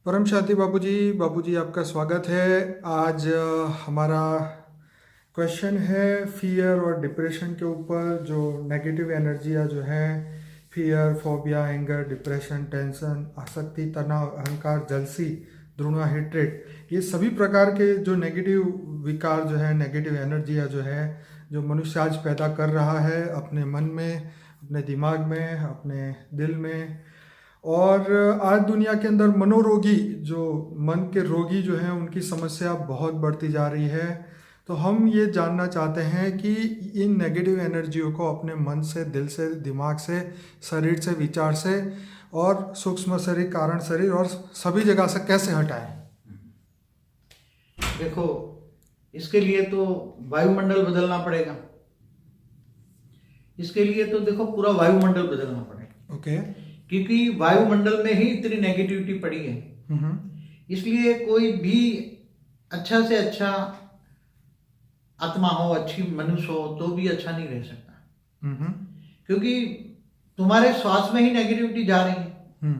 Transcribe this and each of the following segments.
परम शांति बाबूजी आपका स्वागत है। आज हमारा क्वेश्चन है फियर और डिप्रेशन के ऊपर। जो नेगेटिव एनर्जियाँ जो है, fear, phobia, anger, depression, tension, आसक्ति, तनाव, अहंकार, जलसी, द्रुणा, हेट्रेट, ये सभी प्रकार के जो नेगेटिव विकार जो है, नेगेटिव एनर्जियाँ जो है, जो मनुष्य आज पैदा कर रहा है अपने मन में, अपने दिमाग में, अपने दिल में। और आज दुनिया के अंदर मनोरोगी, जो मन के रोगी जो हैं, उनकी समस्या बहुत बढ़ती जा रही है। तो हम ये जानना चाहते हैं कि इन नेगेटिव एनर्जियों को अपने मन से, दिल से, दिमाग से, शरीर से, विचार से और सूक्ष्म शरीर, कारण शरीर और सभी जगह से कैसे हटाएं। देखो, इसके लिए तो वायुमंडल बदलना पड़ेगा। इसके लिए तो देखो पूरा वायुमंडल बदलना पड़ेगा। ओके। क्योंकि वायुमंडल में ही इतनी नेगेटिविटी पड़ी है। इसलिए कोई भी अच्छा से अच्छा आत्मा हो, अच्छी मनुष्य हो, तो भी अच्छा नहीं रह सकता। क्योंकि तुम्हारे श्वास में ही नेगेटिविटी जा रही है।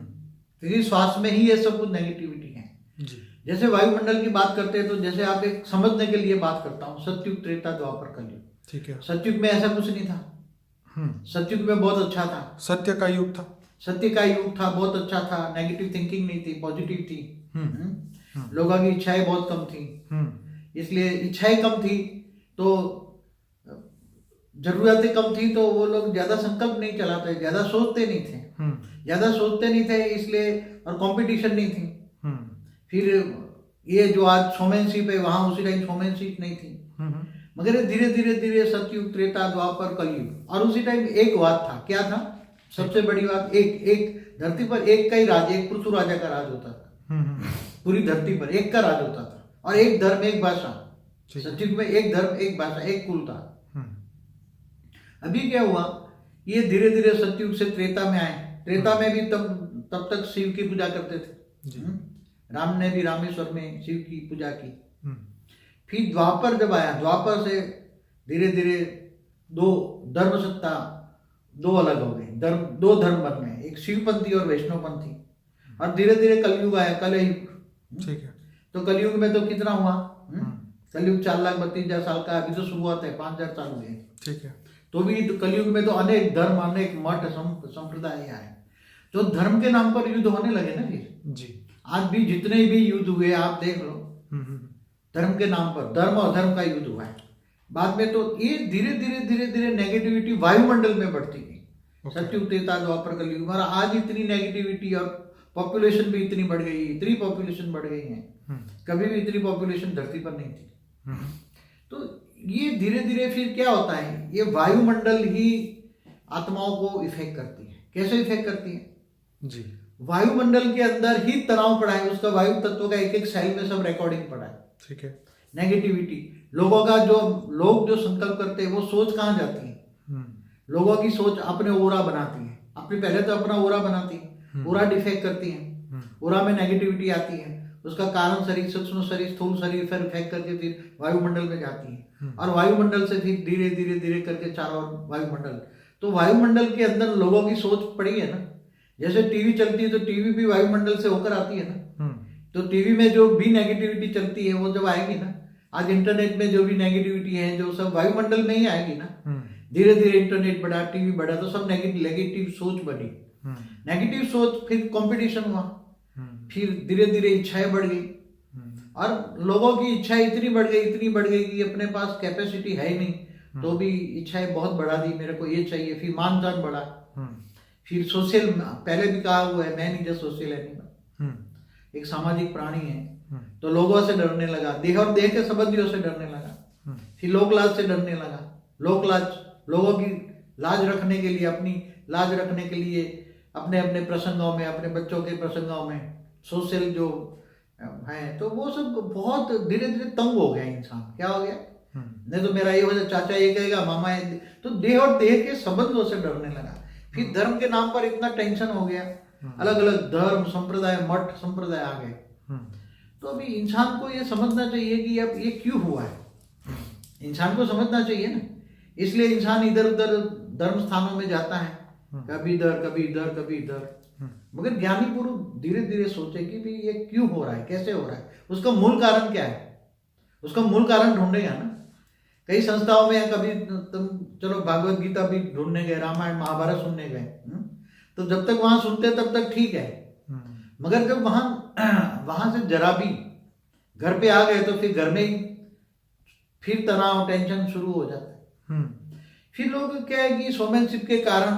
क्योंकि श्वास में ही ये सब कुछ नेगेटिविटी है। जी। जैसे वायुमंडल की बात करते हैं, तो जैसे आप एक समझने के लिए बात करता हूँ, सतयुग, त्रेता, द्वापर, कलयुग। ठीक है। सतयुग में ऐसा कुछ नहीं था। सतयुग में बहुत अच्छा था। सत्य का युग था। सत्य का युग था, बहुत अच्छा था। नेगेटिव थिंकिंग नहीं थी, पॉजिटिव थी। लोगों की इच्छाएं बहुत कम थी। इसलिए इच्छाएं कम थी तो जरूरतें कम थी, तो वो लोग ज्यादा संकल्प नहीं चलाते, ज्यादा सोचते नहीं थे। ज्यादा सोचते नहीं थे इसलिए, और कंपटीशन नहीं थी। फिर ये जो आज शोमैनशिप है, वहां उसी टाइम शोमैनशिप नहीं थी। मगर धीरे धीरे धीरे सतयुग, त्रेता, द्वापर, कलयुग, और उसी टाइम एक बात था। क्या था सबसे बड़ी बात? एक धरती पर एक का ही राज, एक पृथु राजा का राज होता था। पूरी धरती पर एक का राज होता था, और एक धर्म, एक भाषा। सतयुग में एक धर्म, एक भाषा, एक कुल था। अभी क्या हुआ, ये धीरे धीरे सतयुग से त्रेता में आए। त्रेता में भी तब तक शिव की पूजा करते थे। राम ने भी रामेश्वर में शिव की पूजा की। फिर द्वापर जब आया, द्वापर से धीरे धीरे दो धर्म सत्ता, दो अलग हो गए। दो धर्म बन गए, एक शिवपंथी और वैष्णवपंथी। और धीरे धीरे कलयुग आया, कलयुग। ठीक है। तो कलयुग में तो कितना हुआ? कलयुग 4,32,000 साल का, अभी तो शुरुआत है, 5,000 साल हुए। ठीक है। तो भी तो कलयुग में तो अनेक धर्म, अनेक मठ, संप्रदाय आए। तो धर्म के नाम पर युद्ध होने लगे ना फिर। जी। आज भी जितने भी युद्ध हुए आप देख लो, धर्म के नाम पर, धर्म और धर्म का युद्ध हुआ है। बाद में तो ये धीरे धीरे धीरे धीरे नेगेटिविटी वायुमंडल में बढ़ती गई। सतयुग, त्रेता, द्वापर, कलयुग, और आज इतनी नेगेटिविटी, और पॉपुलेशन भी इतनी बढ़ गई, इतनी पॉपुलेशन बढ़ गई है। कभी भी इतनी पॉपुलेशन धरती पर नहीं थी। तो ये धीरे धीरे फिर क्या होता है, ये वायुमंडल ही आत्माओं को इफेक्ट करती है। कैसे इफेक्ट करती है? जी, वायुमंडल के अंदर ही तनाव पड़ा है, उसका वायु तत्व का एक एक सेल में सब रिकॉर्डिंग पड़ा है। ठीक है। नेगेटिविटी, लोगों का लोग जो संकल्प करते हैं, वो सोच कहाँ जाती है? लोगों की सोच अपने ओरा बनाती है। अपने पहले तो अपना ओरा बनाती है, ओरा डिफेक्ट करती है, ओरा में नेगेटिविटी आती है, उसका कारण शरीर, सूक्ष्म शरीर, स्थूल शरीर, फिर इफेक्ट करके फिर वायुमंडल में जाती है। और वायुमंडल से फिर धीरे धीरे धीरे करके चारों वायुमंडल। तो वायुमंडल के अंदर लोगों की सोच पड़ी है ना। जैसे टीवी चलती है, तो टीवी भी वायुमंडल से होकर आती है ना। तो टीवी में जो भी नेगेटिविटी चलती है, वो जब आएगी ना, आज इंटरनेट में जो भी नेगेटिविटी है, जो सब वायुमंडल में ही आएगी ना। धीरे धीरे इंटरनेट बढ़ा, टीवी बढ़ा, तो सब नेगेटिव सोच बढ़ी। नेगेटिव सोच, फिर कंपटीशन हुआ, फिर धीरे धीरे इच्छाएं बढ़ गई, और लोगों की इच्छाएं इतनी बढ़ गई कि अपने पास कैपेसिटी है ही नहीं, तो भी इच्छाएं बहुत बढ़ा दी, मेरे को ये चाहिए। फिर मान दान बढ़ा, फिर सोशल, पहले भी कहा हुआ है, man is a social animal, एक सामाजिक प्राणी है। तो लोगों से डरने लगा, देह और देह के संबंधियों से डरने लगा। फिर लोक लाज से डरने लगा। लोक लाज, लोगों की लाज रखने के लिए, अपनी लाज रखने के लिए, अपने अपने प्रसंगों में, अपने बच्चों के प्रसंगों में सोशल जो है, तो वो सब बहुत धीरे धीरे तंग हो गया इंसान। क्या हो गया? नहीं तो मेरा ये वजह, चाचा ये कहेगा, मामा ये, तो देह और देह के संबंधों से डरने लगा। फिर धर्म के नाम पर इतना टेंशन हो गया, अलग अलग धर्म, संप्रदाय, मठ, संप्रदाय आ गए। तो अभी इंसान को ये समझना चाहिए कि अब ये क्यों हुआ है। इंसान को समझना चाहिए ना। इसलिए इंसान इधर उधर धर्म स्थानों में जाता है, कभी इधर, कभी इधर, कभी इधर। मगर ज्ञानी पुरुष धीरे धीरे सोचे कि भाई ये क्यों हो रहा है, कैसे हो रहा है, उसका मूल कारण क्या है, उसका मूल कारण ढूंढेगा ना। कई संस्थाओं में या कभी तुम चलो भागवत गीता भी ढूंढने गए, रामायण महाभारत सुनने गए, तो जब तक वहां सुनते तब तक ठीक है, मगर जब वहां से जरा भी घर पे आ गए तो फिर घर में ही फिर तनाव टेंशन शुरू हो जाता है। फिर लोग क्या है कि सोमैनशिप के कारण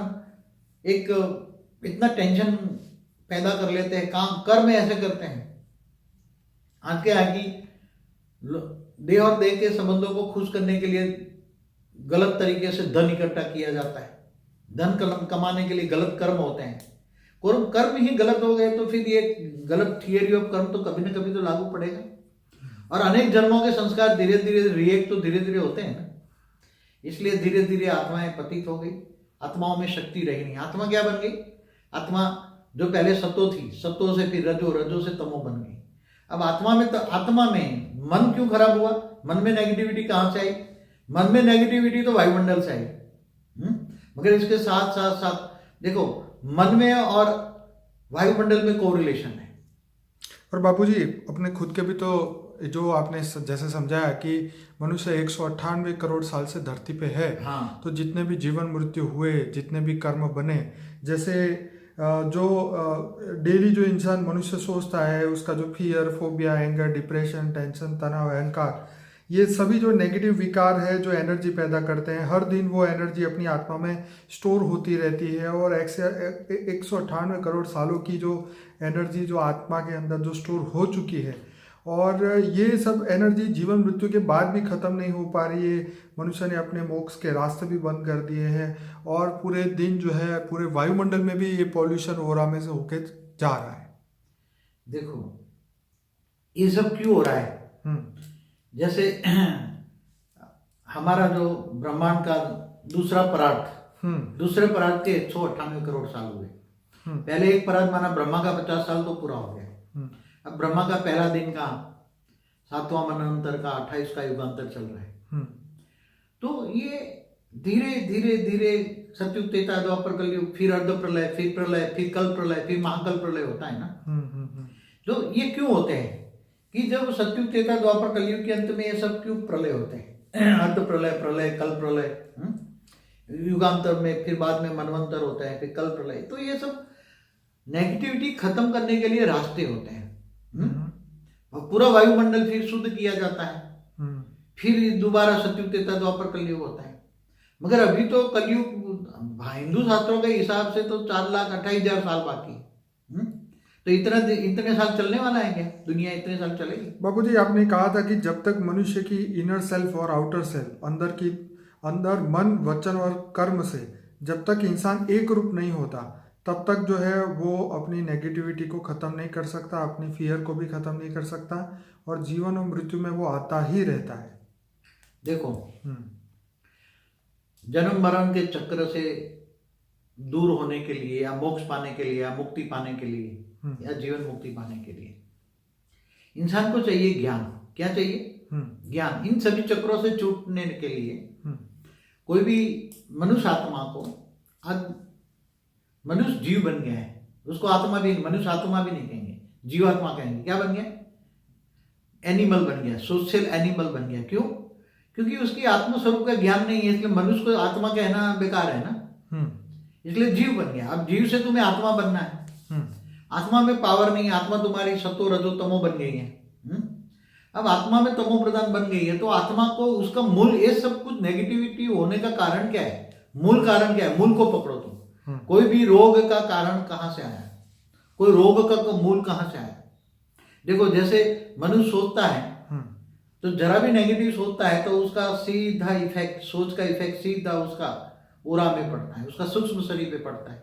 एक इतना टेंशन पैदा कर लेते हैं, काम कर्म ऐसे करते हैं। आज क्या है कि देह और देह के संबंधों को खुश करने के लिए गलत तरीके से धन इकट्ठा किया जाता है, धन कमाने के लिए गलत कर्म होते हैं। कर्म ही गलत हो गए तो फिर ये गलत थियरी ऑफ कर्म तो कभी ना कभी तो लागू पड़ेगा, और अनेक जन्मों के संस्कार धीरे धीरे रिएक्ट तो धीरे धीरे होते हैं ना। इसलिए धीरे धीरे आत्माएं पतित हो गई, आत्माओं में शक्ति रही नहीं। आत्मा क्या बन गई? आत्मा जो पहले सत्तो थी, सत्तो से फिर रजो, रजो से तमो बन गई। अब आत्मा में मन क्यों खराब हुआ? मन में नेगेटिविटी कहां से आई? मन में नेगेटिविटी तो वायुमंडल से आई। मगर इसके साथ साथ साथ देखो, मन में और वायुमंडल में कोरिलेशन है। और बापूजी अपने खुद के भी तो जो आपने जैसे समझाया कि मनुष्य 198 करोड़ साल से धरती पे है। हाँ। तो जितने भी जीवन मृत्यु हुए, जितने भी कर्म बने, जैसे जो डेली जो इंसान मनुष्य सोचता है, उसका जो fear, phobia, anger, depression, tension, तनाव, अहंकार, ये सभी जो नेगेटिव विकार है जो एनर्जी पैदा करते हैं, हर दिन वो एनर्जी अपनी आत्मा में स्टोर होती रहती है। और 198 करोड़ सालों की जो एनर्जी जो आत्मा के अंदर जो स्टोर हो चुकी है, और ये सब एनर्जी जीवन मृत्यु के बाद भी ख़त्म नहीं हो पा रही है। मनुष्य ने अपने मोक्ष के रास्ते भी बंद कर दिए हैं, और पूरे दिन जो है पूरे वायुमंडल में भी ये पॉल्यूशन ओरा में से होके जा रहा है। देखो ये सब क्यों हो रहा है? जैसे हमारा जो ब्रह्मांड का दूसरा परार्थ, दूसरे परार्थ के 198 करोड़ साल हुए। पहले एक परार्थ माना ब्रह्मा का 50 साल तो पूरा हो गया। अब ब्रह्मा का पहला दिन का 7वां मनवंतर का 28 का युगांतर चल रहा है। तो ये धीरे धीरे धीरे सतयुग, त्रेता, द्वापर, कलयुग, फिर अर्ध प्रलय, फिर प्रलय, फिर कल प्रलय, फिर महाकल प्रलय होता है ना। तो ये क्यों होते हैं कि जब सतयुग, त्रेता, द्वापर, कलयुग के अंत में ये सब क्यों प्रलय होते हैं? अर्ध प्रलय, प्रलय, कल प्रलय, युगांतर में फिर बाद में मनवंतर होता है, फिर कल प्रलय। तो ये सब नेगेटिविटी खत्म करने के लिए रास्ते होते हैं। और पूरा वायुमंडल फिर शुद्ध किया जाता है, फिर दोबारा सतयुग, त्रेता, द्वापर, कलयुग होता है। मगर अभी तो कलयुग हिंदू शास्त्रों के हिसाब से तो 4,28,000 साल बाकी। तो इतने साल चलने वाला है क्या? दुनिया इतने साल चलेगी? बाबूजी आपने कहा था कि जब तक मनुष्य की इनर सेल्फ और आउटर सेल्फ, अंदर मन, वचन और कर्म से जब तक इंसान एक रूप नहीं होता, तब तक जो है वो अपनी नेगेटिविटी को ख़त्म नहीं कर सकता, अपनी फियर को भी ख़त्म नहीं कर सकता, और जीवन और मृत्यु में वो आता ही रहता है। देखो, जन्म मरण के चक्र से दूर होने के लिए, या मोक्ष पाने के लिए, या मुक्ति पाने के लिए, या जीवन मुक्ति पाने के लिए इंसान को चाहिए ज्ञान। क्या चाहिए? ज्ञान। इन सभी चक्रों से छूटने के लिए कोई भी मनुष्य आत्मा को, आज मनुष्य जीव बन गया है, उसको आत्मा भी, मनुष्य आत्मा भी नहीं कहेंगे, जीवात्मा कहेंगे। क्या बन गया? एनिमल बन गया, सोशल एनिमल बन गया। क्यों? क्योंकि उसकी आत्मस्वरूप का ज्ञान नहीं है, इसलिए मनुष्य को आत्मा कहना बेकार है ना, इसलिए जीव बन गया। अब जीव से तुम्हें आत्मा बनना है, आत्मा में पावर नहीं है, आत्मा तुम्हारी सतो, रजो, तमो बन गई है। अब आत्मा में तमो प्रधान बन गई है, तो आत्मा को उसका मूल, ये सब कुछ नेगेटिविटी होने का कारण क्या है? मूल कारण क्या है? मूल को पकड़ो तुम। कोई भी रोग का कारण कहां से आया? कोई रोग का मूल कहां से आया? देखो, जैसे मनुष्य सोचता है, तो जरा भी नेगेटिव सोचता है तो उसका सीधा इफेक्ट, सोच का इफेक्ट सीधा उसका ओरा में पड़ता है, उसका सूक्ष्म शरीर पे पड़ता है।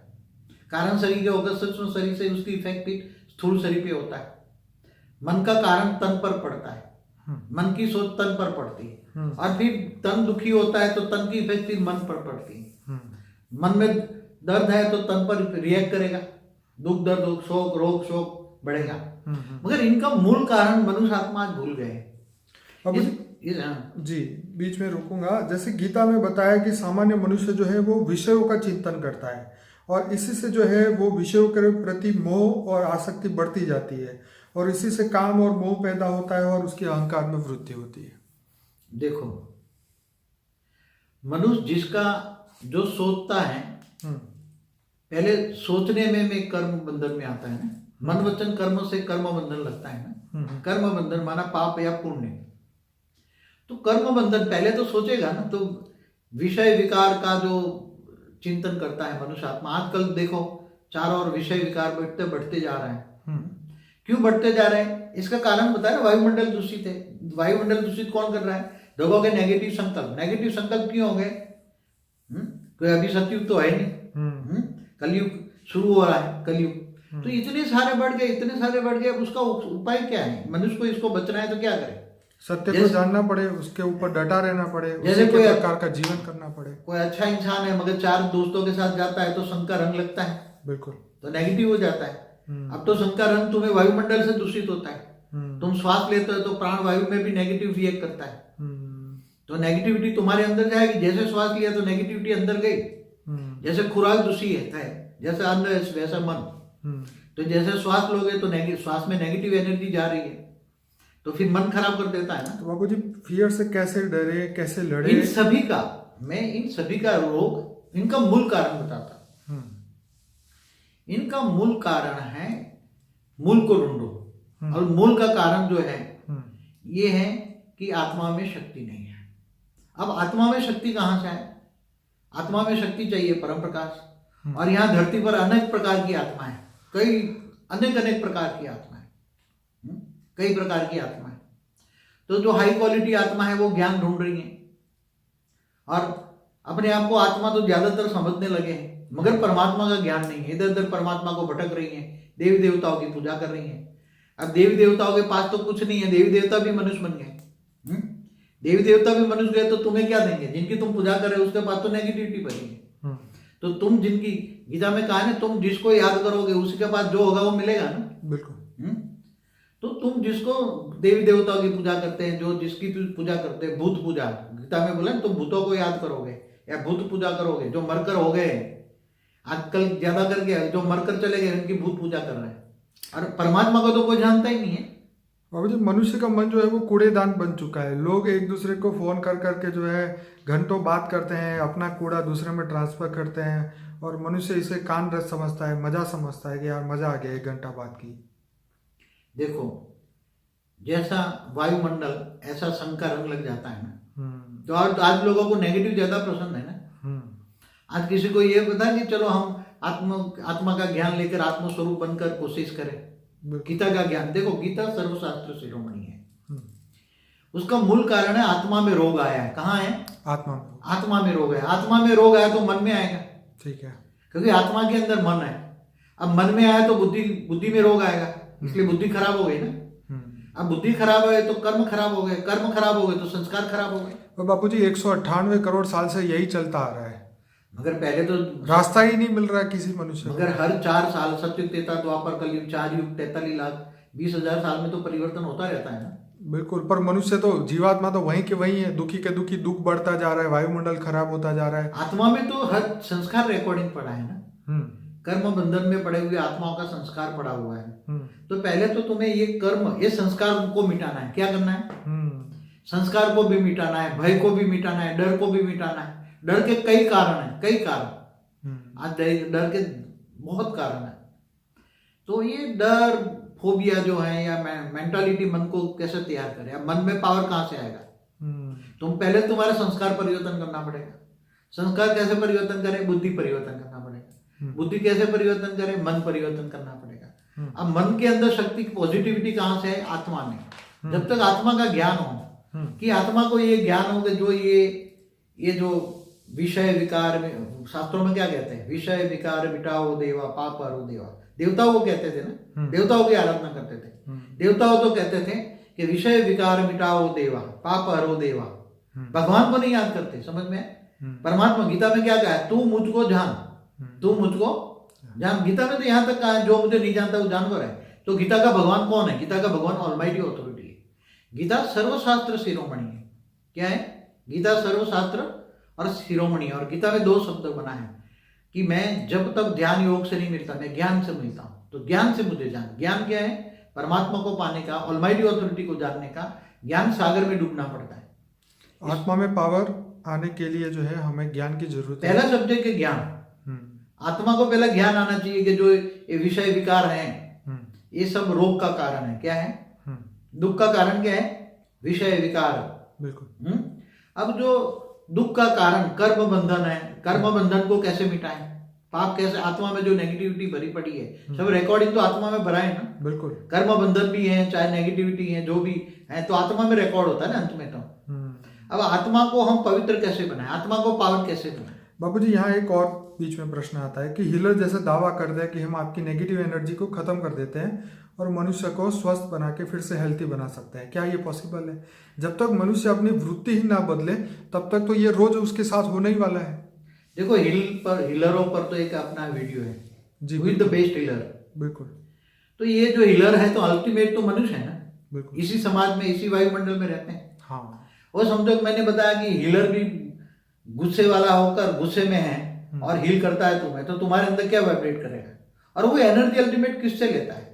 कारण शरीर के होकर सूक्ष्म शरीर से उसकी इफेक्ट भी स्थूल शरीर पे होता है। मन का कारण तन पर पड़ता है, मन की सोच तन पर पड़ती है, और फिर तन दुखी होता है तो तन की इफेक्ट फिर मन पर पड़ती है। मन में दर्द है तो तन पर रिएक्ट करेगा, दुख, दर्द, शोक, रोग, शोक बढ़ेगा। मगर इनका मूल कारण मनुष्य आत्मा आज भूल गए। जी बीच में रुकूंगा। जैसे गीता में बताया कि सामान्य मनुष्य जो है वो विषयों का चिंतन करता है, और इसी से जो है वो विषयों के प्रति मोह और आसक्ति बढ़ती जाती है, और इसी से काम और मोह पैदा होता है और उसकी अहंकार में वृद्धि होती है। देखो, मनुष्य जिसका जो सोचता है, पहले सोचने में कर्म बंधन में आता है ना। मन वचन कर्म से कर्म बंधन लगता है ना। कर्म बंधन माना पाप या पुण्य। तो कर्म बंधन पहले तो सोचेगा ना, तो विषय विकार का जो चिंतन करता है मनुष्य आत्मा। आजकल देखो चारों ओर विषय विकार बढ़ते जा रहे हैं। क्यों बढ़ते जा रहे हैं? इसका कारण बताया ना, वायुमंडल दूषित है। वायुमंडल दूषित कौन कर रहा है? लोगों के नेगेटिव संकल्प। नेगेटिव संकल्प क्यों हो गए? कोई अभी सतयुग तो है नहीं, कलयुग शुरू हो रहा है, कलयुग। तो इतने सारे बढ़ गए, इतने सारे बढ़ गए। उसका उपाय क्या है? मनुष्य को इसको बचना है तो क्या करे? सत्य को जानना पड़े, उसके ऊपर डटा रहना पड़े, जैसे उसी कोई के प्रकार का जीवन करना पड़े। कोई अच्छा इंसान है मगर 4 दोस्तों के साथ जाता है तो संग का रंग लगता है, बिल्कुल, तो नेगेटिव हो जाता है। अब तो संग का रंग तुम्हें वायुमंडल से दूषित होता है। तुम श्वास लेते हो तो प्राण वायु में भी नेगेटिव रिएक्ट करता है, तो नेगेटिविटी तुम्हारे अंदर जाएगी। जैसे श्वास लिया तो नेगेटिविटी अंदर गई। जैसे खुराक दूषित है, जैसे अन्न है वैसा मन। तो जैसे श्वास लोगे तो श्वास में नेगेटिव एनर्जी जा रही है, तो फिर मन खराब कर देता है ना। तो बाबू जी, फियर से कैसे डरे, कैसे लड़े? इन सभी का रोग, इनका मूल कारण बताता। इनका मूल कारण है, मूल को ढूंढो। और मूल का कारण जो है ये है कि आत्मा में शक्ति नहीं है। अब आत्मा में शक्ति कहां से है? आत्मा में शक्ति चाहिए परम प्रकाश। और यहाँ धरती पर अनेक प्रकार की आत्मा है, कई अनेक प्रकार की आत्मा है, कई प्रकार की आत्मा है। तो जो हाई क्वालिटी आत्मा है वो ज्ञान ढूंढ रही है और अपने आप को आत्मा तो ज्यादातर समझने लगे हैं, मगर परमात्मा का ज्ञान नहीं है। इधर उधर परमात्मा को भटक रही है, देवी देवताओं की पूजा कर रही है। अब देवी देवताओं के पास तो कुछ नहीं है, देवी देवता भी मनुष्य बन गए। देवी देवता भी मनुष्य गए तो तुम्हें क्या देंगे? जिनकी तुम पूजा कर रहे हो उसके पास तो नेगेटिविटी भरी है। तो तुम जिनकी, गीता में कहा है ना, तुम जिसको याद करोगे उसी के पास जो होगा वो मिलेगा ना। बिल्कुल। तो तुम जिसको देवी देवताओं की पूजा करते हैं, जो जिसकी पूजा करते हैं, भूत पूजा, गीता में बोला तुम भूतों को याद करोगे या भूत पूजा करोगे, जो मरकर हो गए। आजकल ज्यादा करके जो मरकर चले गए उनकी भूत पूजा कर रहे हैं, और परमात्मा को तो कोई जानता ही नहीं है। बाबू जी, मनुष्य का मन जो है वो कूड़ेदान बन चुका है। लोग एक दूसरे को फोन कर करके जो है घंटों बात करते हैं, अपना कूड़ा दूसरे में ट्रांसफर करते हैं, और मनुष्य इसे कान रस समझता है, मजा समझता है कि यार मजा आ गया 1 घंटा बात की। देखो, जैसा वायुमंडल ऐसा संग का रंग लग जाता है ना। तो आज लोगों को नेगेटिव ज्यादा पसंद है ना। आज किसी को ये पता है कि चलो हम आत्मा का ज्ञान लेकर आत्मस्वरूप बनकर कोशिश करें। गीता का ज्ञान देखो, गीता सर्वशास्त्र शिरोमणि है। उसका मूल कारण है आत्मा में रोग आया है। कहाँ है? आत्मा में रोग है। आत्मा में रोग आया तो मन में आएगा, ठीक है, क्योंकि आत्मा के अंदर मन है। अब मन में आया तो बुद्धि में रोग आएगा, इसलिए बुद्धि खराब हो गई ना। अब बुद्धि खराब हो गई तो कर्म खराब हो गए, कर्म खराब हो गए तो संस्कार खराब हो गए। और बापूजी 198 करोड़ साल से यही चलता आ रहा है, मगर पहले तो रास्ता ही नहीं मिल रहा है किसी मनुष्य को। मगर हर 4 साल, सतयुग, त्रेता, द्वापर, कलयुग, 4 युग, 43,20,000 साल में तो परिवर्तन होता रहता है ना। बिल्कुल, पर मनुष्य तो, जीवात्मा तो वहीं के वहीं है, दुखी के दुखी दुख बढ़ता जा रहा है, वायुमंडल खराब होता जा रहा है। आत्मा में तो हर संस्कार रिकॉर्डिंग पड़ा है ना। कर्म बंधन में पड़े हुए आत्माओं का संस्कार पड़ा हुआ है। तो पहले तो तुम्हें ये कर्म, ये संस्कार को मिटाना है। क्या करना है? संस्कार को भी मिटाना है, भय को भी मिटाना है, डर को भी मिटाना है। डर के कई कारण हैं, कई कारण। आज डर के बहुत कारण है। तो ये डर, फोबिया जो है या मेंटालिटी, मन को कैसे तैयार करें? अब मन में पावर कहाँ से आएगा? तुम पहले तुम्हारा संस्कार परिवर्तन करना पड़ेगा। संस्कार कैसे परिवर्तन करें? बुद्धि परिवर्तन करना पड़ेगा। बुद्धि कैसे परिवर्तन करें? मन परिवर्तन करना पड़ेगा। अब मन के अंदर शक्ति, पॉजिटिविटी कहाँ से है? आत्मा में। जब तक आत्मा का ज्ञान हो, कि आत्मा को ये ज्ञान हो कि जो ये जो विषय विकार में, शास्त्रों में क्या कहते हैं? विषय विकार मिटाओ देवा, पाप हरो देवा। देवताओं को कहते थे ना, देवताओं की आराधना करते थे। देवताओं तो कहते थे कि विषय विकार मिटाओ देवा, पाप हरो देवा। भगवान को नहीं याद करते, समझ में? परमात्मा, गीता में क्या कहा है? तू मुझको जान, तू मुझको जान। गीता में तो यहाँ तक कहा है, जो मुझे नहीं जानता वो जानवर है। तो गीता का भगवान कौन है? गीता का भगवान ऑलमाइटी ऑथोरिटी है। गीता सर्वशास्त्र शिरोमणि है। क्या है? गीता सर्वशास्त्र और शिरोमणि। और गीता में 2 शब्द बना है, कि मैं जब तक ध्यान योग से नहीं मिलता, मैं ज्ञान से मिलता हूँ। तो ज्ञान से मुझे ज्ञान क्या है? परमात्मा को पाने का, ऑलमाइटी ऑथोरिटी को जानने का। ज्ञान सागर में डूबना पड़ता है। आत्मा में पावर आने के लिए जो है हमें ज्ञान की जरूरत है। पहला सब्जेक्ट है ज्ञान। आत्मा को पहला ज्ञान आना चाहिए कि जो ये विषय विकार हैं, ये सब रोग का कारण है। क्या है? दुख का कारण क्या है? विषय विकार। बिल्कुल। अब जो दुख का कारण कर्म बंधन है, कर्म बंधन को कैसे मिटाएं? पाप कैसे? आत्मा में जो नेगेटिविटी भरी पड़ी है, सब रिकॉर्डिंग तो आत्मा में भरा है ना। बिल्कुल। कर्म बंधन भी है, चाहे नेगेटिविटी है, जो भी है, तो आत्मा में रिकॉर्ड होता है ना अंत में। तो अब आत्मा को हम पवित्र कैसे बनाएं? आत्मा को पावन कैसे बनाएं? बाबूजी यहाँ एक और बीच में प्रश्न आता है कि हीलर जैसे दावा कर दे कि हम आपकी नेगेटिव एनर्जी को खत्म कर देते हैं और मनुष्य को स्वस्थ बना के फिर से हेल्थी बना सकते हैं, क्या ये पॉसिबल है? जब तक मनुष्य अपनी वृत्ति ही ना बदले तब तक तो ये रोज उसके साथ होने ही वाला है। देखो, हीलरों पर तो एक अपना वीडियो है जी, विद द बेस्ट हीलर। बिल्कुल। तो ये जो हीलर है तो अल्टीमेट तो मनुष्य है ना। बिल्कुल। इसी समाज में, इसी वायुमंडल में रहते हैं। हाँ। वो समझो कि मैंने बताया कि हीलर भी गुस्से वाला होकर गुस्से में है और हील करता है तुम्हें, तो तुम्हारे अंदर क्या वाइब्रेट करेगा? और वो एनर्जी अल्टीमेट किससे लेता है?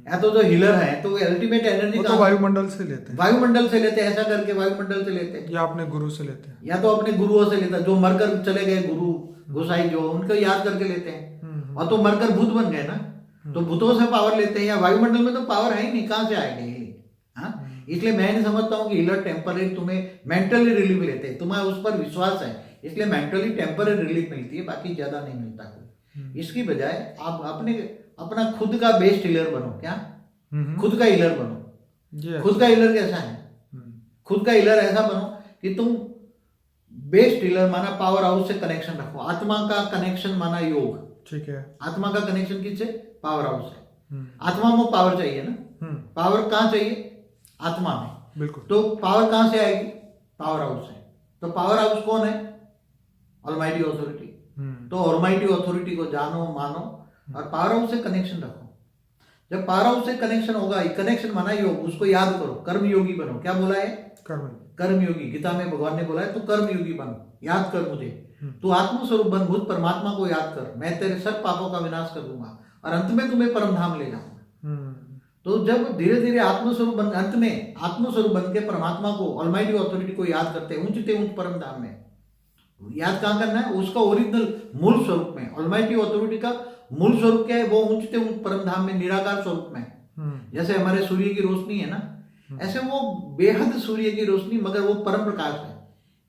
या तो जो हीलर है तो वो अल्टीमेट एनर्जी तो वायुमंडल से लेते हैं। वायुमंडल से लेते हैं, ऐसा करके वायुमंडल से लेते हैं, या अपने गुरु से लेते हैं, या तो अपने गुरुओं से लेता है। जो मरकर चले गए गुरु गोसाई, जो उनको याद करके लेते हैं। और तो मरकर भूत बन गए ना, तो भूतों से पावर लेते हैं। या वायुमंडल में तो पावर है ही नहीं, कहां से आएगा ये? हाँ, इसलिए मैं नहीं समझता हूँ कि हीलर टेम्पररी तुम्हें मेंटली रिलीफ लेते हैं। तुम्हें उस पर विश्वास है इसलिए मेंटली टेम्पररी रिलीफ मिलती है, बाकी ज्यादा नहीं मिलता कोई। इसकी बजाय आप अपना खुद का बेस्ट हीलर बनो। क्या? खुद का हीलर बनो। खुद का हीलर कैसा है? खुद का हीलर ऐसा बनो कि तुम बेस्ट हीलर माना पावर हाउस से कनेक्शन रखो। आत्मा का कनेक्शन माना योग। ठीक है। आत्मा का कनेक्शन किससे? पावर हाउस से। आत्मा में पावर चाहिए ना। पावर कहाँ चाहिए? आत्मा में। बिल्कुल। तो पावर कहां से आएगी? पावर हाउस से। तो पावर हाउस कौन है? Almighty authority. तो ऑलमाइटी ऑथोरिटी को जानो, मानो और पावर हाउस से कनेक्शन रखो। जब पावर हाउस से कनेक्शन होगा, कनेक्शन माना योग, उसको याद करो, कर्म योगी बनो। क्या बोला है? कर्म योगी। गीता में भगवान ने बोला है तू कर्म योगी बन, याद कर मुझे। तू आत्मस्वरूप बन, भूत परमात्मा को याद कर, मैं तेरे सब पापों का विनाश कर दूंगा और अंत में तुम्हें परम धाम ले जाऊंगा। तो जब धीरे धीरे आत्मस्वरूप बन, अंत में आत्मस्वरूप बन के परमात्मा को, ऑलमाइटी ऑथोरिटी को याद करते हैं ऊंचते ऊंच परम धाम में। याद कहां करना है? उसका ओरिजिनल मूल स्वरूप में। ऑलमाइटी ऑथोरिटी का मूल स्वरूप क्या है? वो ऊंचते ऊंच परम धाम में, निराकार स्वरूप में। जैसे हमारे सूर्य की रोशनी है ना, ऐसे वो बेहद सूर्य की रोशनी, मगर वो परम प्रकाश है।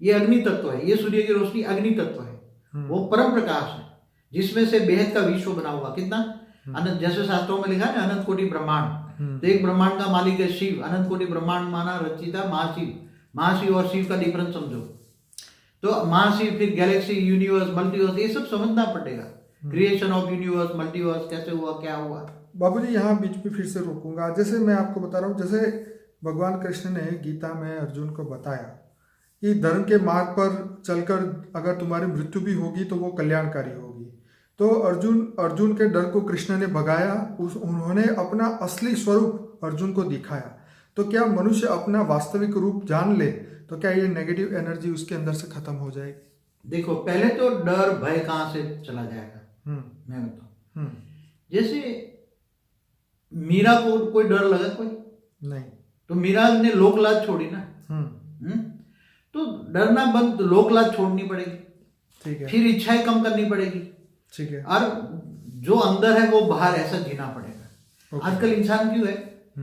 ये अग्नि तत्व है, ये सूर्य की रोशनी अग्नि तत्व है। वो परम प्रकाश है जिसमें से बेहद का विश्व बना हुआ। कितना अनंत, जैसे शास्त्रों में लिखा है अनंत कोटि ब्रह्मांड। तो एक ब्रह्मांड का मालिक है शिव। अनंत कोटि ब्रह्मांड माना रचिता महाशिव। महाशिव और शिव का डिफरेंस समझो। तो महाशिव, फिर गैलेक्सी, यूनिवर्स, मल्टीवर्स, ये सब समझना पड़ेगा। क्रिएशन ऑफ यूनिवर्स, मल्टीवर्स कैसे हुआ, क्या हुआ। बाबूजी यहाँ बीच में फिर से रोकूंगा। जैसे मैं आपको बता रहा हूँ, जैसे भगवान कृष्ण ने गीता में अर्जुन को बताया कि धर्म के मार्ग पर चलकर अगर तुम्हारी मृत्यु भी होगी तो वो कल्याणकारी होगी। तो अर्जुन के डर को कृष्ण ने भगाया। उन्होंने अपना असली स्वरूप अर्जुन को दिखाया। तो क्या मनुष्य अपना वास्तविक रूप जान ले तो क्या ये नेगेटिव एनर्जी उसके अंदर से खत्म हो जाएगी? देखो, पहले तो डर भय कहां से चला जाएगा मैं बताऊं। जैसे मीरा को कोई डर लगा? कोई नहीं। तो मीरा ने लोक लाज छोड़ी ना। तो डरना बंद, लोक लाज छोड़नी पड़ेगी। ठीक है। फिर इच्छाएं कम करनी पड़ेगी। ठीक है। और जो अंदर है वो बाहर ऐसा जीना पड़ेगा। आजकल इंसान क्यों है,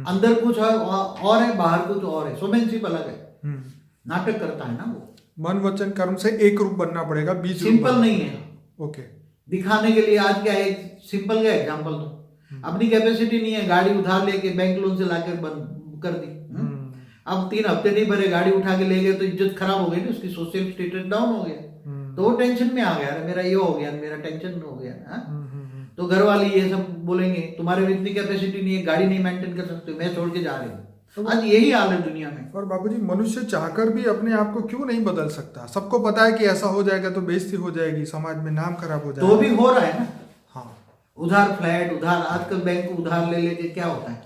अंदर कुछ और है, बाहर कुछ और है, स्वयंशिप अलग है। नाटक करता है ना वो। मन वचन कर्म से एक रूप बनना पड़ेगा, बीच सिंपल नहीं है। ओके। दिखाने के लिए आज क्या है, सिंपल का एग्जांपल दो। अपनी कैपेसिटी नहीं है, गाड़ी उधार लेके बैंक लोन से लाकर बंद कर दी। अब 3 हफ्ते नहीं भरे, गाड़ी उठा के ले गए तो इज्जत खराब हो गई ना उसकी, सोशल स्टेटस डाउन हो गया। तो वो टेंशन में आ गया, मेरा ये हो गया, मेरा टेंशन में हो गया। तो घर वाले ये सब बोलेंगे तुम्हारे में इतनी कैपेसिटी नहीं है, गाड़ी नहीं मेंटेन कर सकते, मैं छोड़ के जा रही हूँ। तो आज यही हाल है दुनिया में। और बाबूजी, मनुष्य चाहकर भी अपने आप को क्यों नहीं बदल सकता? सबको पता है कि ऐसा हो जाएगा तो बेइज्जती हो जाएगी, समाज में नाम खराब हो जाएगा। तो भी हो रहा है ना। हाँ, उधार फ्लैट, उधार, आजकल बैंक उधार ले लेके क्या होता है।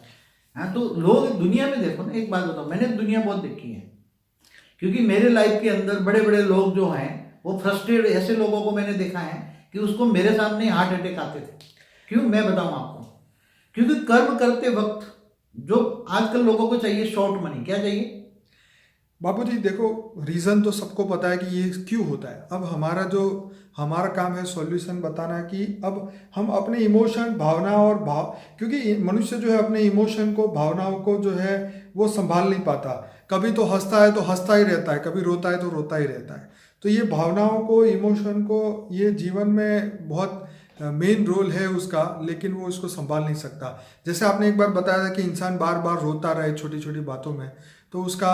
हाँ, तो लोग दुनिया में देखो ना, एक बात बताओ, मैंने दुनिया बहुत देखी है क्योंकि मेरे लाइफ के अंदर बड़े बड़े लोग जो हैं वो फ्रस्ट्रेटेड, ऐसे लोगों को मैंने देखा है कि कि उसको मेरे सामने हार्ट अटैक आते थे। क्यों, मैं बताऊं आपको, क्योंकि कर्म करते वक्त जो आजकल लोगों को चाहिए शॉर्ट मनी, क्या चाहिए? बाबूजी देखो, रीज़न तो सबको पता है कि ये क्यों होता है। अब हमारा काम है सॉल्यूशन बताना कि अब हम अपने इमोशन, भावना और क्योंकि मनुष्य जो है अपने इमोशन को, भावनाओं को जो है वो संभाल नहीं पाता। कभी तो हंसता है तो हंसता ही रहता है, कभी रोता है तो रोता ही रहता है। तो ये भावनाओं को, इमोशन को, ये जीवन में बहुत मेन रोल है उसका, लेकिन वो इसको संभाल नहीं सकता। जैसे आपने एक बार बताया था कि इंसान बार बार रोता रहे छोटी छोटी बातों में, तो उसका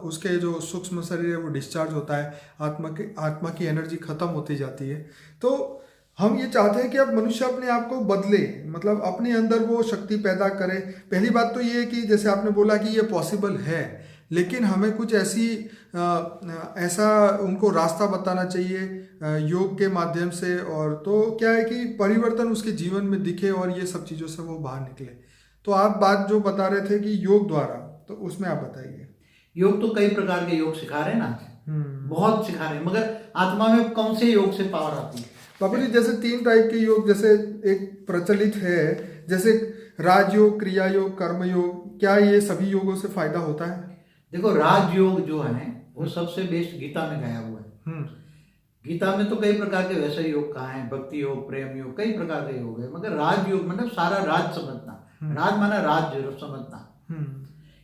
उसके जो सूक्ष्म शरीर है वो डिस्चार्ज होता है, आत्मा की एनर्जी खत्म होती जाती है। तो हम ये चाहते हैं कि अब मनुष्य अपने आप को बदले, मतलब अपने अंदर वो शक्ति पैदा करे। पहली बात तो ये है कि जैसे आपने बोला कि ये पॉसिबल है, लेकिन हमें कुछ ऐसा उनको रास्ता बताना चाहिए योग के माध्यम से। और तो क्या है कि परिवर्तन उसके जीवन में दिखे और ये सब चीज़ों से वो बाहर निकले। तो आप बात जो बता रहे थे कि योग द्वारा, तो उसमें आप बताइए। योग तो कई प्रकार के योग सिखा रहे हैं ना, बहुत सिखा रहे हैं, मगर आत्मा में कौन से योग से पावर आती है? बाबू जी जैसे 3 टाइप के योग जैसे एक प्रचलित है, जैसे राजयोग, क्रिया योग, कर्म योग, क्या ये सभी योगों से फायदा होता है? देखो, राजयोग जो है वो सबसे बेस्ट गीता में गया हुआ है। गीता में तो कई प्रकार के वैसे योग कहा है, भक्ति योग, प्रेम योग, कई प्रकार के योग है, मगर राजयोग मतलब सारा राज समझना। राज माना राज्य समझना,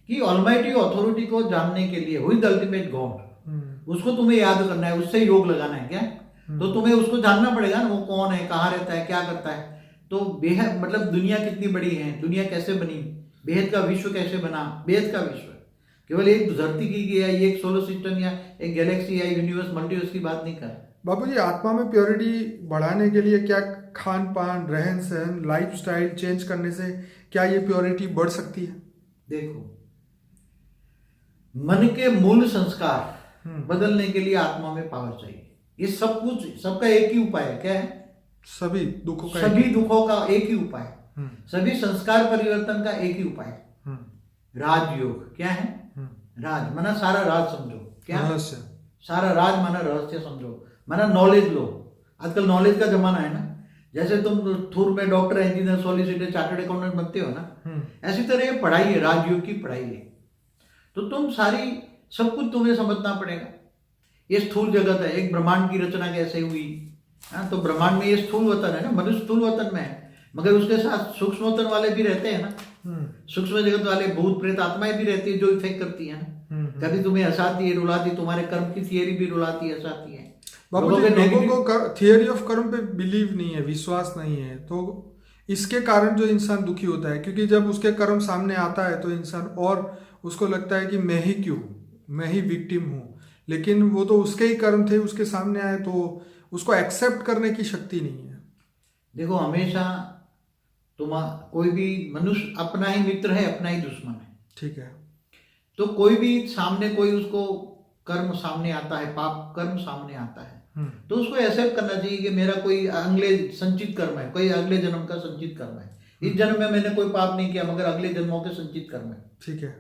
कि ऑलमाइटी अथॉरिटी को जानने के लिए, who is the ultimate God, उसको तुम्हें याद करना है, उससे योग लगाना है क्या? तो तुम्हें उसको जानना पड़ेगा ना, वो कौन है, कहाँ रहता है, क्या करता है। तो बेहद मतलब दुनिया कितनी बड़ी है, दुनिया कैसे बनी, बेहद का विश्व कैसे बना। बेहद का विश्व केवल एक धरती की या एक सोलर सिस्टम या एक गैलेक्सी या यूनिवर्स, मल्टीवर्स की बात नहीं कर रहे। बाबू जी आत्मा में प्योरिटी बढ़ाने के लिए क्या खान पान, रहन सहन, लाइफ स्टाइल चेंज करने से क्या ये प्योरिटी बढ़ सकती है? देखो, मन के मूल संस्कार बदलने के लिए आत्मा में पावर चाहिए। ये सब कुछ, सबका एक ही उपाय है, क्या है? सभी दुखों का एक ही उपाय, सभी संस्कार परिवर्तन का एक ही उपाय, राजयोग। क्या है? राज माना सारा राज समझो, क्या? रहस्य। सारा राज माना रहस्य समझो, माना नॉलेज लो। आजकल नॉलेज का जमाना है ना, जैसे तुम थूर में doctor, engineer, solicitor, chartered accountant बनते हो ना, ऐसी तरह ये पढ़ाई है, राजयोग की पढ़ाई है। तो तुम सारी सब कुछ तुम्हें समझना पड़ेगा। ये स्थूल जगत है, एक ब्रह्मांड की रचना कैसे हुई, तो ब्रह्मांड में ये स्थूल वतन है ना, मनुष्य स्थूल वतन में है, मगर उसके साथ सूक्ष्म वतन वाले भी रहते हैं ना। सूक्ष्म जगत वाले भूत प्रेत आत्माएं भी रहती है जो इफेक्ट करती है ना। कभी तुम्हें हंसाती है, रुलाती, तुम्हारे कर्म की थियरी भी रुलाती है, हंसाती है। लोगों को थियरी ऑफ कर्म पे बिलीव नहीं है, विश्वास नहीं है, तो इसके कारण जो इंसान दुखी होता है, क्योंकि जब उसके कर्म सामने आता है तो इंसान और उसको लगता है कि मैं ही क्यों, मैं ही विक्टिम हूँ। लेकिन वो तो उसके ही कर्म थे, उसके सामने आए, तो उसको एक्सेप्ट करने की शक्ति नहीं है। देखो, हमेशा कोई भी मनुष्य अपना ही मित्र है, अपना ही दुश्मन है। ठीक है। तो कोई भी सामने, कोई उसको कर्म सामने आता है, पाप कर्म सामने आता है, तो उसको एक्सेप्ट करना चाहिए कि मेरा कोई अगले संचित कर्म है, कोई अगले जन्म का संचित कर्म है। इस जन्म में मैंने कोई पाप नहीं किया, मगर अगले जन्मों के संचित कर्म है। ठीक है।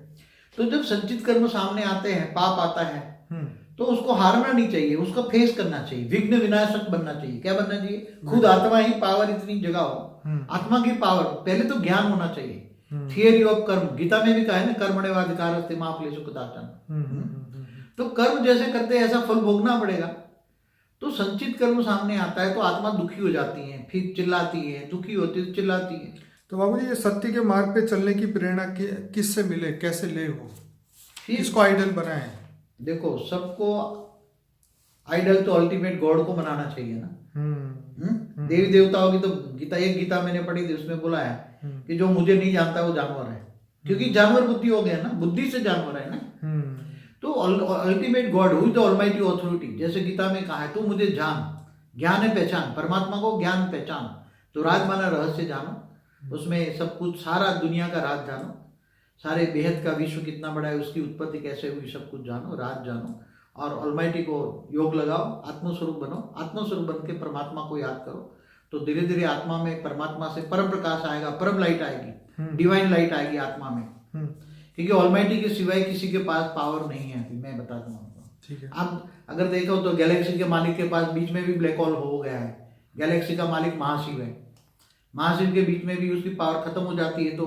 तो जब संचित कर्म सामने आते हैं, पाप आता है, तो उसको हारना नहीं चाहिए, उसको फेस करना चाहिए, विघ्न विनाशक बनना चाहिए। क्या बनना चाहिए? खुद आत्मा ही पावर इतनी जगह हो, आत्मा की पावर। पहले तो ज्ञान होना चाहिए, थियरी ऑफ कर्म। गीता में भी कहा है ना, कर्मण्येवाधिकारस्ते मा फलेषु कदाचन। तो कर्म जैसे करते हैं ऐसा फल भोगना पड़ेगा। तो संचित कर्म सामने आता है तो आत्मा दुखी हो जाती है, फिर चिल्लाती है, दुखी होती है, चिल्लाती है। तो बाबू जी ये सत्य के मार्ग पे चलने की प्रेरणा किससे मिले, कैसे ले, वो किसको आइडल बनाए? देखो, सबको आइडल तो अल्टीमेट गॉड को बनाना चाहिए ना। देवी देवताओं की तो गीता मैंने पढ़ी थी, उसमें बोला है कि जो मुझे नहीं जानता वो जानवर है, क्योंकि जानवर बुद्धि हो गया ना, बुद्धि से जानवर है ना। तो ultimate God, who is the almighty authority, जैसे गीता में कहा है, तू मुझे जान, ज्ञान है पहचान, परमात्मा को ज्ञान पहचान। तो राज माना रहस्य जानो, उसमें सब कुछ, सारा दुनिया का राज जानो, सारे बेहद का विश्व कितना बड़ा है, उसकी उत्पत्ति कैसे हुई, सब कुछ जानो, राज जानो, और ऑलमाइटी को योग लगाओ, आत्मस्वरूप बनो। आत्मस्वरूप बन के परमात्मा को याद करो, तो धीरे धीरे आत्मा में परमात्मा से परम प्रकाश आएगा, परम लाइट आएगी, डिवाइन लाइट आएगी आत्मा में। क्योंकि ऑलमाइटी के सिवाय किसी के पास पावर नहीं है, मैं बता दूं आपको। ठीक है। आप अगर देखो तो गैलेक्सी के मालिक के पास बीच में भी ब्लैक होल हो गया है। गैलेक्सी का मालिक महाशिव है, महाशिव के बीच में भी उसकी पावर खत्म हो जाती है। तो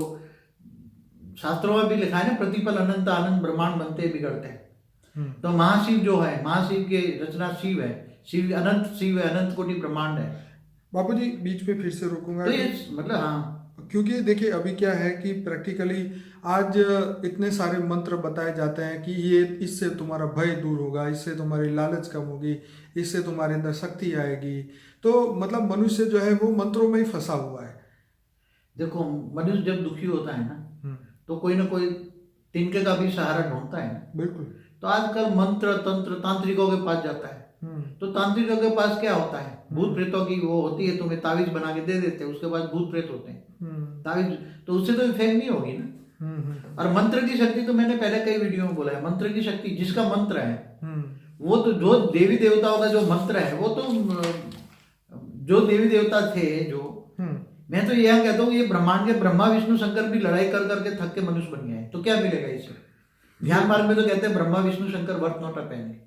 शास्त्रों में भी लिखा है ना, प्रतिपल अनंत आनंद ब्रह्मांड बनते बिगड़ते हैं। तो महाशिव जो है, महाशिव के रचना शिव है, शिव है, अनंत कोटि ब्रह्मांड है। बापूजी बीच में फिर से रोकूंगा तो ये मतलब हाँ, क्योंकि देखिए अभी क्या है कि प्रैक्टिकली आज इतने सारे मंत्र बताए जाते हैं कि ये इससे तुम्हारा भय दूर होगा, इससे तुम्हारी लालच कम होगी, इससे तुम्हारे अंदर शक्ति आएगी। तो मतलब मनुष्य जो है वो मंत्रों में ही फंसा हुआ है। देखो मनुष्य जब दुखी होता है ना तो कोई ना कोई तिनके का भी सहारा ढूंढता है ना। बिल्कुल। तो आजकल मंत्र तंत्र तांत्रिकों के पास जाता है। तो तांत्रिकों के पास क्या होता है, भूत प्रेतों की वो होती है, तुम्हें तावीज बना के दे देते हैं, उसके बाद भूत प्रेत होते हैं तावीज, तो उससे तो इफेक्ट नहीं होगी ना। और मंत्र की शक्ति तो मैंने पहले कई वीडियो में बोला है, मंत्र की शक्ति जिसका मंत्र है वो तो, जो देवी देवताओं का जो मंत्र है वो तो, जो देवी देवता थे जो, मैं तो यह कहता हूँ ये ब्रह्मांड के ब्रह्मा विष्णु शंकर भी लड़ाई कर करके थक के मनुष्य बन गए हैं। तो क्या मिलेगा इससे? ध्यान मार्ग में तो कहते हैं Brahma Vishnu Shankar worth not a penny.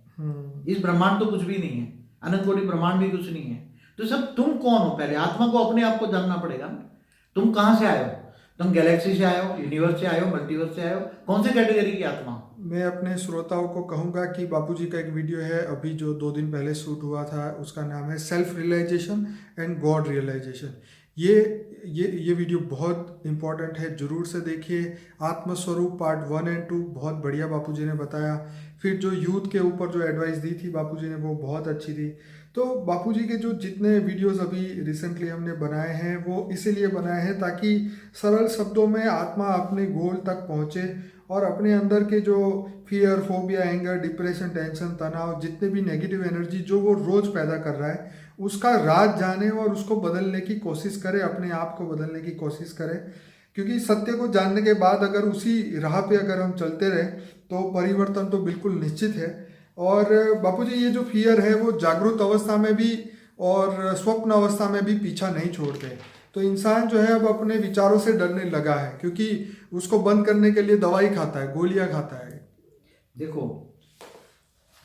इस ब्रह्मांड तो कुछ भी नहीं है, अनंत कोटि ब्रह्मांड भी कुछ नहीं है। तो सब तुम कौन हो? पहले आत्मा को अपने आप को जानना पड़ेगा ना। तुम कहाँ से आए हो? तुम गैलेक्सी से आए हो, यूनिवर्स से आए हो, मल्टीवर्स से आए हो, कौन से कैटेगरी की आत्मा हो? मैं अपने श्रोताओं को कहूँगा कि बापूजी का एक वीडियो है अभी जो 2 दिन पहले शूट हुआ था, उसका नाम है self realization and god realization. ये वीडियो बहुत इम्पॉर्टेंट है, जरूर से देखिए। आत्मस्वरूप पार्ट 1 और 2 बहुत बढ़िया बापूजी ने बताया। फिर जो यूथ के ऊपर जो एडवाइस दी थी बापूजी ने वो बहुत अच्छी थी। तो बापूजी के जो जितने वीडियोस अभी रिसेंटली हमने बनाए हैं वो इसीलिए बनाए हैं ताकि सरल शब्दों में आत्मा अपने गोल तक पहुँचे और अपने अंदर के जो fear, phobia, anger, depression, tension, तनाव, जितने भी नेगेटिव एनर्जी जो वो रोज़ पैदा कर रहा है उसका राज जाने और उसको बदलने की कोशिश करे, अपने आप को बदलने की कोशिश करे। क्योंकि सत्य को जानने के बाद अगर उसी राह पे अगर हम चलते रहे तो परिवर्तन तो बिल्कुल निश्चित है। और बापूजी ये जो फियर है वो जागरूक अवस्था में भी और स्वप्न अवस्था में भी पीछा नहीं छोड़ते। तो इंसान जो है अब अपने विचारों से डरने लगा है क्योंकि उसको बंद करने के लिए दवाई खाता है, गोलियां खाता है। देखो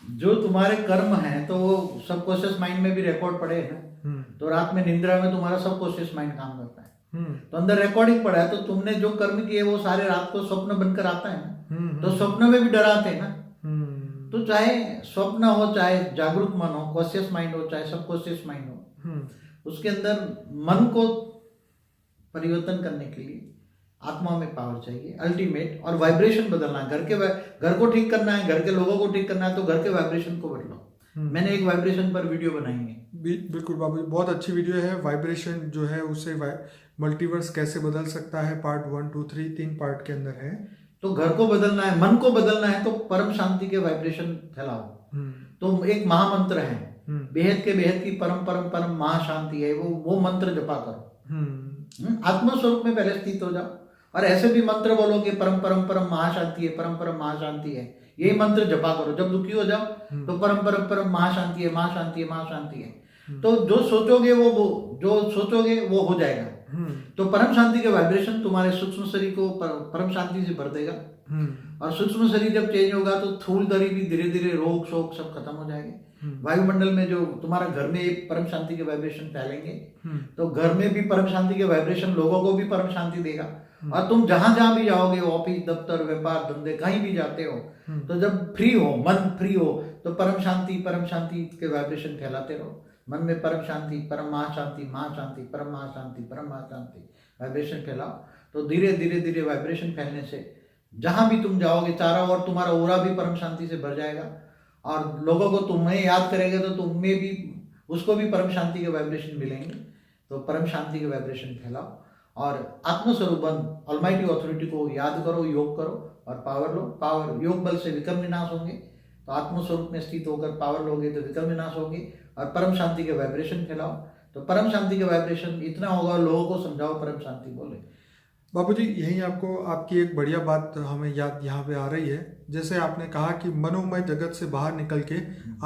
जो तुम्हारे कर्म हैं तो वो सबकॉन्शियस माइंड में भी रिकॉर्ड पड़े हैं ना। तो रात में निंद्रा में तुम्हारा सबकॉन्शियस माइंड काम करता है, तो अंदर रिकॉर्डिंग पड़ा है। तो तुमने जो कर्म किए वो सारे रात को स्वप्न बनकर आता है ना। तो स्वप्न में भी डराते हैं ना। तो चाहे स्वप्न हो, चाहे जागरूक मन हो, कॉन्शियस माइंड हो, चाहे सबकॉन्शियस माइंड हो, उसके अंदर मन को परिवर्तन करने के लिए आत्मा में पावर चाहिए अल्टीमेट। और वाइब्रेशन बदलना है, घर को ठीक करना है, घर के लोगों को ठीक करना है, तो घर के वाइब्रेशन को बदलो। मैंने एक वाइब्रेशन पर वीडियो बनाई है। बिल्कुल बाबू, बहुत अच्छी वीडियो है। वाइब्रेशन जो है उससे मल्टीवर्स कैसे बदल सकता है, पार्ट 1, 2, 3 3 पार्ट के अंदर है। तो घर को बदलना है, मन को बदलना है, तो परम शांति के वाइब्रेशन फैलाओ। तो एक महामंत्र है, बेहद के बेहद की परम परम परम महाशांति है, वो मंत्र जपा करो। आत्मस्वरूप में पहले स्थित हो जाओ और ऐसे भी मंत्र बोलो कि परम परम परम महाशांति है, परम परम महाशांति है। यही मंत्र जपा करो। जब दुखी हो जाओ तो परम परम परम महाशांति है, महाशांति है, महाशांति है। तो जो सोचोगे वो हो जाएगा। तो परम शांति के वाइब्रेशन तुम्हारे सूक्ष्म शरीर को परम शांति से भर देगा। और सूक्ष्म शरीर जब चेंज होगा तो थूल दरी भी धीरे धीरे, रोग शोक सब खत्म हो जाएंगे। वायुमंडल में जो तुम्हारा घर में एक परम शांति के वाइब्रेशन फैलेंगे तो घर में भी परम शांति के वाइब्रेशन लोगों को भी परम शांति देगा। और तुम जहां भी जाओगे, ऑफिस, दफ्तर, व्यापार, धंधे, कहीं भी जाते हो, तो जब फ्री हो, मन फ्री हो, तो परम शांति के वाइब्रेशन फैलाते रहो। मन में परम शांति, परम महाशांति, महाशांति, परम महाशांति, परम महाशांति वाइब्रेशन फैलाओ। तो धीरे धीरे धीरे वाइब्रेशन फैलने से जहां भी तुम जाओगे चारों ओर तुम्हारा ओरा भी परम शांति से भर जाएगा। और लोगों को तुम्हें याद करेंगे तो तुम्हें भी, उसको भी परम शांति के वाइब्रेशन मिलेंगे। तो परम शांति के वाइब्रेशन फैलाओ और आत्मस्वरूप ऑलमाइटी ऑथोरिटी को याद करो, योग करो और पावर लो। पावर, योग बल से विकर्म विनाश होंगे। तो आत्मस्वरूप में स्थित होकर पावर लोगे तो विकर्म विनाश होंगे। और परम शांति के वाइब्रेशन फैलाओ। तो परम शांति के वाइब्रेशन इतना होगा, लोगों को समझाओ परम शांति बोले। बाबूजी यही आपकी एक बढ़िया बात हमें याद यहाँ पे आ रही है। जैसे आपने कहा कि मनोमय जगत से बाहर निकल के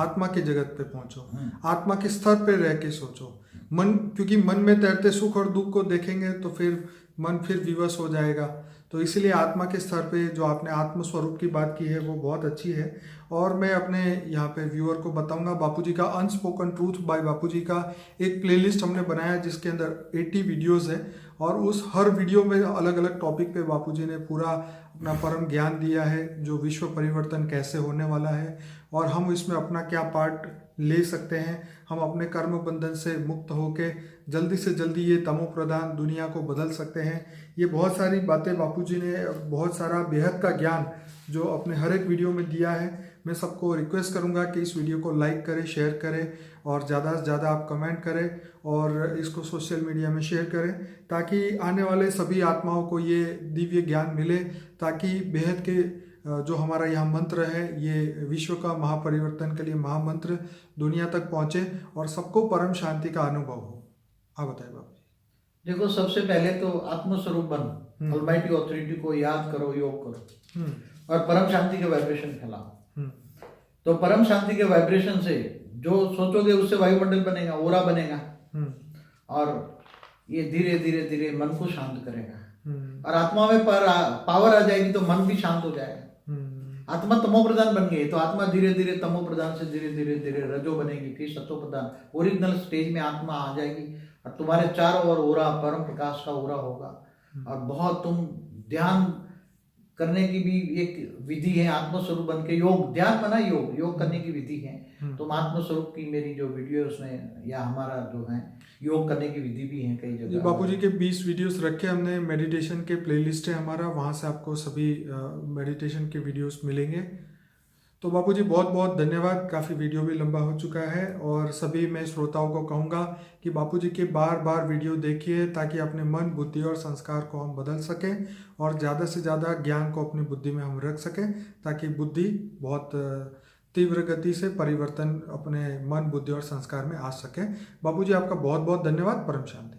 आत्मा के जगत पे पहुंचो, आत्मा के स्तर पे रह के सोचो। मन, क्योंकि मन में तैरते सुख और दुख को देखेंगे तो फिर मन फिर विवश हो जाएगा। तो इसीलिए आत्मा के स्तर पे जो आपने आत्म स्वरूप की बात की है वो बहुत अच्छी है। और मैं अपने यहाँ पे व्यूअर को बताऊंगा, बापूजी का अनस्पोकन ट्रूथ बाय बापूजी का एक प्लेलिस्ट हमने बनाया है जिसके अंदर 80 वीडियोस है, और उस हर वीडियो में अलग अलग टॉपिक पे बापूजी ने पूरा अपना परम ज्ञान दिया है, जो विश्व परिवर्तन कैसे होने वाला है और हम इसमें अपना क्या पार्ट ले सकते हैं, हम अपने कर्म बंधन से मुक्त होके जल्दी से जल्दी ये तमो प्रधान दुनिया को बदल सकते हैं। ये बहुत सारी बातें बापूजी ने, बहुत सारा बेहद का ज्ञान जो अपने हर एक वीडियो में दिया है। मैं सबको रिक्वेस्ट करूंगा कि इस वीडियो को लाइक करें, शेयर करें और ज़्यादा से ज़्यादा आप कमेंट करें और इसको सोशल मीडिया में शेयर करें, ताकि आने वाले सभी आत्माओं को ये दिव्य ज्ञान मिले, ताकि बेहद के जो हमारा यहाँ मंत्र है, ये विश्व का महापरिवर्तन के लिए महामंत्र दुनिया तक पहुँचे और सबको परम शांति का अनुभव हो। आप बताएं बाबू जी। देखो, सबसे पहले तो आत्मस्वरूप बनो, ऑलमाइटी ऑथोरिटी को याद करो, योग करो और परम शांति के वाइब्रेशन फैलाओ। तो परम शांति के वाइब्रेशन से जो सोचोगे उससे वायुमंडल बनेगा, ओरा बनेगा और ये धीरे धीरे धीरे मन को शांत करेगा और आत्मा में पावर आ जाएगी तो मन भी शांत हो जाएगा। आत्मा तमो प्रधान बन गई तो आत्मा धीरे धीरे तमो प्रधान से धीरे धीरे धीरे रजो बनेगी, फिर सतो प्रधान ओरिजिनल स्टेज में आत्मा आ जाएगी और तुम्हारे चारों ओर ओरा परम प्रकाश का ओरा होगा। और बहुत तुम ध्यान करने की भी एक विधि है, आत्मस्वरूप बन के योग, ध्यान बना योग करने की विधि है। तुम आत्मस्वरूप की मेरी जो वीडियो है उसमें, या हमारा जो है योग करने की विधि भी है कई जगह। बापूजी के 20 वीडियोस रखे हमने, मेडिटेशन के प्लेलिस्ट है हमारा, वहाँ से आपको सभी मेडिटेशन के वीडियोस मिलेंगे। तो बापूजी बहुत बहुत धन्यवाद, काफ़ी वीडियो भी लंबा हो चुका है और सभी मैं श्रोताओं को कहूँगा कि बापूजी के बार बार वीडियो देखिए, ताकि अपने मन, बुद्धि और संस्कार को हम बदल सकें और ज़्यादा से ज़्यादा ज्ञान को अपनी बुद्धि में हम रख सकें, ताकि बुद्धि बहुत तीव्र गति से परिवर्तन अपने मन, बुद्धि और संस्कार में आ सके। बापूजी आपका बहुत बहुत धन्यवाद। परम शांति।